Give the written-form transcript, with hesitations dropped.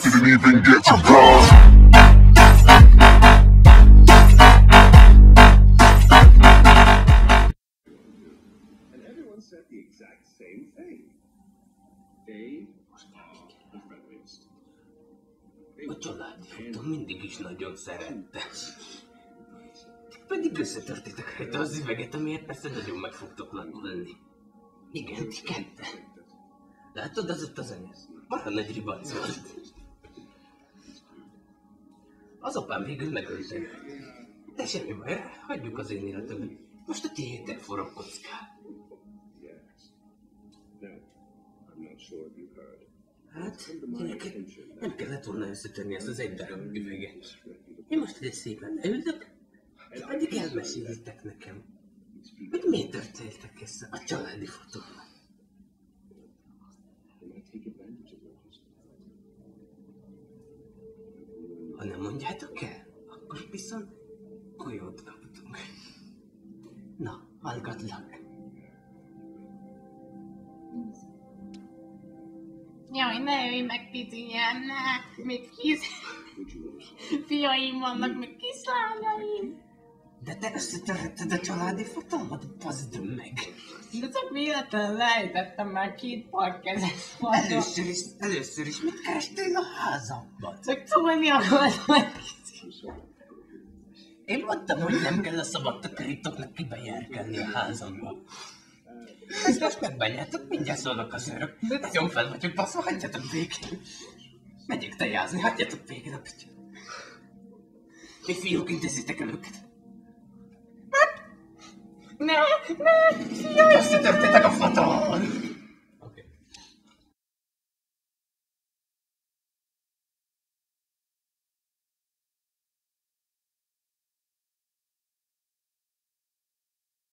Didn't even get to cross. And everyone said the exact same thing. Dave was the friendliest. A családi fotó mindig is nagyon szerette. Pedig összetörtétek rajta az üveget, amiért persze nagyon meg fogtok latolni. Igen, ti kette. Látod, az ott az anyag? Marha nagy ribac volt. Az apám végül megölte. De semmi baj, hagyjuk az én életemet. Most a tiétek forog kockán. Hát, gyerekek, nem kellett volna összetörni ezt az egy darab üveget. Én most egy szépen leülök, és addig elmesélitek nekem, hogy miért történtek össze a családi fotóval. Ha nem mondjátok el, akkor viszont golyót kaptunk. Na, hallgatlak. Jaj, ne jöjj meg, picinyám, ne! Még fiaim vannak, még kislányaim! De te összetörheted a családi fotómat? Bazd meg! De csak véletlenül lejtettem már 2 parkezet fotót. Először is mit kerestél a házamban? Csak szólni akartam. Én mondtam, hogy nem kell a szabad takarítoknak kibejárkálni a házamba. Ezt most megbánjátok, mindjárt szólok az őrök. Nagyon fel vagyok baszva, hagyjatok végén. Megyek tejázni, hagyjatok végén a pityát. Ti fiúk, intézzétek el őket. Ne, fiaim! Összetörtétek a fotót!